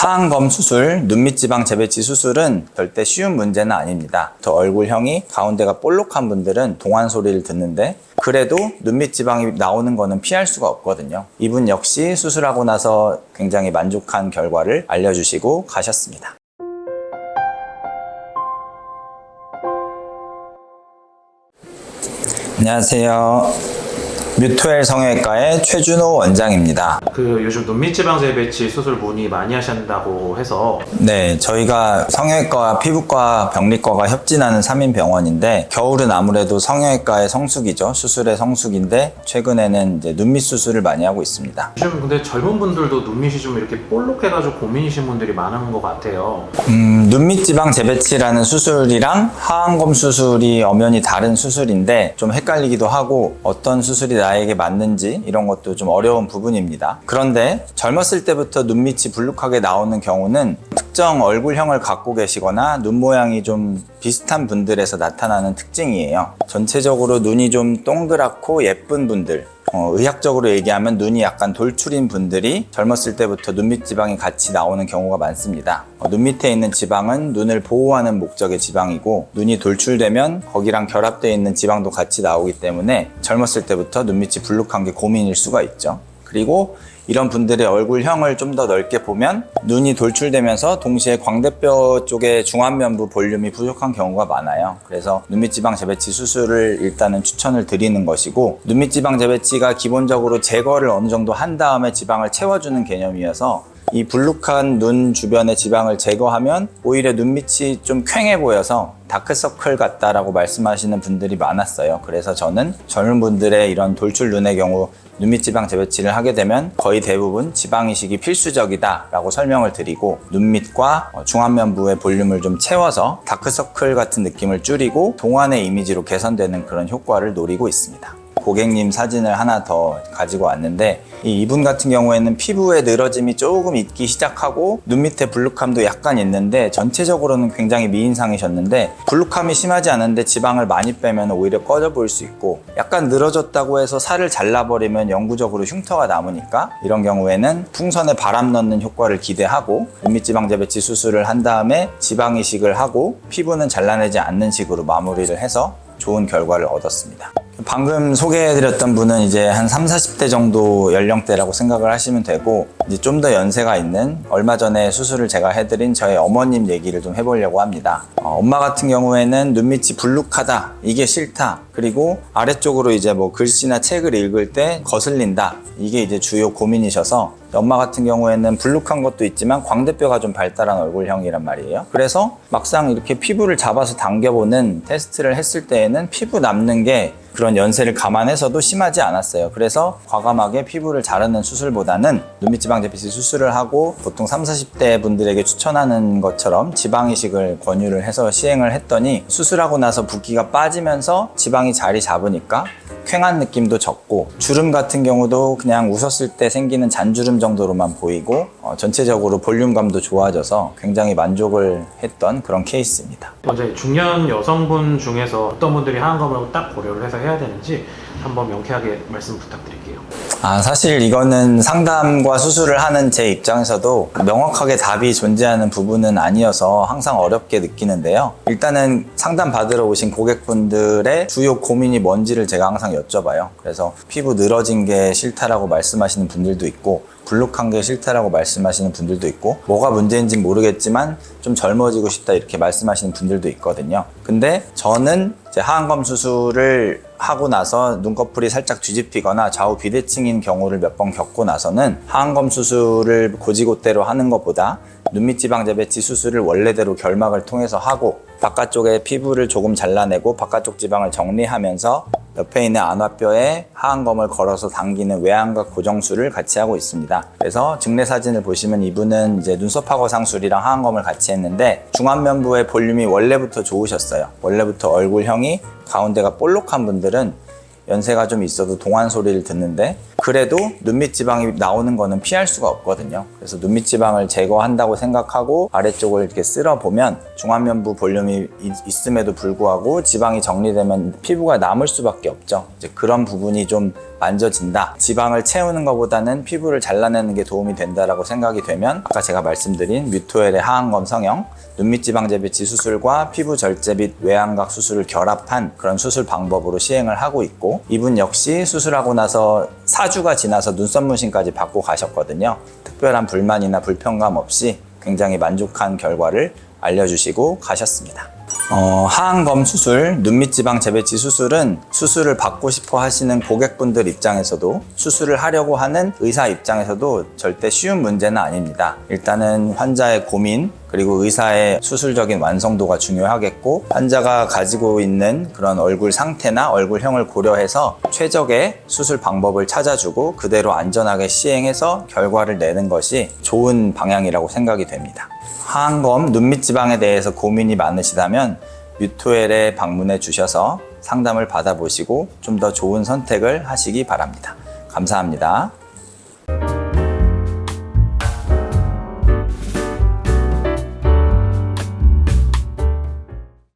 하안검 수술, 눈밑지방 재배치 수술은 절대 쉬운 문제는 아닙니다. 더 얼굴형이 가운데가 볼록한 분들은 동안 소리를 듣는데 그래도 눈밑지방이 나오는 거는 피할 수가 없거든요. 이분 역시 수술하고 나서 굉장히 만족한 결과를 알려주시고 가셨습니다. 안녕하세요. 뮤투엘 성형외과의 최준호 원장입니다. 요즘 눈밑지방 재배치 수술 문의 많이 하신다고 해서. 네, 저희가 성형외과, 피부과, 병리과가 협진하는 3인 병원인데 겨울은 아무래도 성형외과의 성수기죠. 수술의 성수기인데 최근에는 이제 눈밑 수술을 많이 하고 있습니다. 요즘 근데 젊은 분들도 눈밑이 좀 이렇게 볼록해가지고 고민이신 분들이 많은 것 같아요. 눈밑지방 재배치라는 수술이랑 하안검 수술이 엄연히 다른 수술인데 좀 헷갈리기도 하고 어떤 수술이 나에게 맞는지 이런 것도 좀 어려운 부분입니다. 그런데 젊었을 때부터 눈밑이 불룩하게 나오는 경우는 특정 얼굴형을 갖고 계시거나 눈 모양이 좀 비슷한 분들에서 나타나는 특징이에요. 전체적으로 눈이 좀 동그랗고 예쁜 분들, 의학적으로 얘기하면 눈이 약간 돌출인 분들이 젊었을 때부터 눈밑 지방이 같이 나오는 경우가 많습니다. 눈 밑에 있는 지방은 눈을 보호하는 목적의 지방이고 눈이 돌출되면 거기랑 결합되어 있는 지방도 같이 나오기 때문에 젊었을 때부터 눈밑이 불룩한 게 고민일 수가 있죠. 그리고 이런 분들의 얼굴형을 좀 더 넓게 보면 눈이 돌출되면서 동시에 광대뼈 쪽에 중안면부 볼륨이 부족한 경우가 많아요. 그래서 눈밑지방 재배치 수술을 일단은 추천을 드리는 것이고 눈밑지방 재배치가 기본적으로 제거를 어느 정도 한 다음에 지방을 채워주는 개념이어서 이 불룩한 눈 주변의 지방을 제거하면 오히려 눈밑이 좀 퀭해 보여서 다크서클 같다라고 말씀하시는 분들이 많았어요. 그래서 저는 젊은 분들의 이런 돌출 눈의 경우 눈밑지방 재배치를 하게 되면 거의 대부분 지방이식이 필수적이다 라고 설명을 드리고 눈밑과 중안면부의 볼륨을 좀 채워서 다크서클 같은 느낌을 줄이고 동안의 이미지로 개선되는 그런 효과를 노리고 있습니다. 고객님 사진을 하나 더 가지고 왔는데 이분 같은 경우에는 피부에 늘어짐이 조금 있기 시작하고 눈 밑에 불룩함도 약간 있는데 전체적으로는 굉장히 미인상이셨는데 불룩함이 심하지 않은데 지방을 많이 빼면 오히려 꺼져 보일 수 있고 약간 늘어졌다고 해서 살을 잘라버리면 영구적으로 흉터가 남으니까 이런 경우에는 풍선에 바람 넣는 효과를 기대하고 눈밑지방 재배치 수술을 한 다음에 지방 이식을 하고 피부는 잘라내지 않는 식으로 마무리를 해서 좋은 결과를 얻었습니다. 방금 소개해드렸던 분은 이제 한 30, 40대 정도 연령대라고 생각을 하시면 되고 이제 좀 더 연세가 있는 얼마 전에 수술을 제가 해드린 저희 어머님 얘기를 좀 해보려고 합니다. 엄마 같은 경우에는 눈밑이 불룩하다, 이게 싫다, 그리고 아래쪽으로 이제 뭐 글씨나 책을 읽을 때 거슬린다, 이게 이제 주요 고민이셔서 엄마 같은 경우에는 불룩한 것도 있지만 광대뼈가 좀 발달한 얼굴형이란 말이에요. 그래서 막상 이렇게 피부를 잡아서 당겨보는 테스트를 했을 때에는 피부 남는 게 그런 연세를 감안해서도 심하지 않았어요. 그래서 과감하게 피부를 자르는 수술보다는 눈밑지방 재배치 수술을 하고 보통 30, 40대 분들에게 추천하는 것처럼 지방이식을 권유를 해서 시행을 했더니 수술하고 나서 붓기가 빠지면서 지방이 자리 잡으니까 퀭한 느낌도 적고 주름 같은 경우도 그냥 웃었을 때 생기는 잔주름 정도로만 보이고 전체적으로 볼륨감도 좋아져서 굉장히 만족을 했던 그런 케이스입니다. 먼저 중년 여성분 중에서 어떤 분들이 하안검을 딱 고려를 해서 해야 되는지 한번 명쾌하게 말씀 부탁드릴게요. 사실 이거는 상담과 수술을 하는 제 입장에서도 명확하게 답이 존재하는 부분은 아니어서 항상 어렵게 느끼는데요. 일단은 상담 받으러 오신 고객분들의 주요 고민이 뭔지를 제가 항상 여쭤봐요. 그래서 피부 늘어진 게 싫다라고 말씀하시는 분들도 있고 불룩한 게 싫다라고 말씀하시는 분들도 있고 뭐가 문제인지는 모르겠지만 좀 젊어지고 싶다 이렇게 말씀하시는 분들도 있거든요. 근데 저는 이제 하안검 수술을 하고 나서 눈꺼풀이 살짝 뒤집히거나 좌우 비대칭인 경우를 몇 번 겪고 나서는 하안검 수술을 고지고대로 하는 것보다 눈밑지방 재배치 수술을 원래대로 결막을 통해서 하고 바깥쪽에 피부를 조금 잘라내고 바깥쪽 지방을 정리하면서 옆에 있는 안화뼈에 하안검을 걸어서 당기는 외안각 고정술을 같이 하고 있습니다. 그래서 증례 사진을 보시면 이분은 이제 눈썹 하거 상술이랑 하안검을 같이 했는데 중안면부의 볼륨이 원래부터 좋으셨어요. 원래부터 얼굴형이 가운데가 볼록한 분들은 연세가 좀 있어도 동안 소리를 듣는데 그래도 눈밑 지방이 나오는 거는 피할 수가 없거든요. 그래서 눈밑 지방을 제거한다고 생각하고 아래쪽을 이렇게 쓸어 보면 중안면부 볼륨이 있음에도 불구하고 지방이 정리되면 피부가 남을 수밖에 없죠. 이제 그런 부분이 좀 만져진다. 지방을 채우는 것보다는 피부를 잘라내는 게 도움이 된다라고 생각이 되면 아까 제가 말씀드린 뮤토엘의 하안검 성형, 눈밑 지방 재배치 수술과 피부 절제 및 외양각 수술을 결합한 그런 수술 방법으로 시행을 하고 있고, 이분 역시 수술하고 나서 4주가 지나서 눈썹 문신까지 받고 가셨거든요. 특별한 불만이나 불편감 없이 굉장히 만족한 결과를 알려주시고 가셨습니다. 하안검 수술, 눈밑 지방 재배치 수술은 수술을 받고 싶어 하시는 고객분들 입장에서도 수술을 하려고 하는 의사 입장에서도 절대 쉬운 문제는 아닙니다. 일단은 환자의 고민, 그리고 의사의 수술적인 완성도가 중요하겠고, 환자가 가지고 있는 그런 얼굴 상태나 얼굴형을 고려해서 최적의 수술 방법을 찾아주고 그대로 안전하게 시행해서 결과를 내는 것이 좋은 방향이라고 생각이 됩니다. 하안검, 눈밑 지방에 대해서 고민이 많으시다면 뮤토엘에 방문해 주셔서 상담을 받아보시고 좀 더 좋은 선택을 하시기 바랍니다. 감사합니다.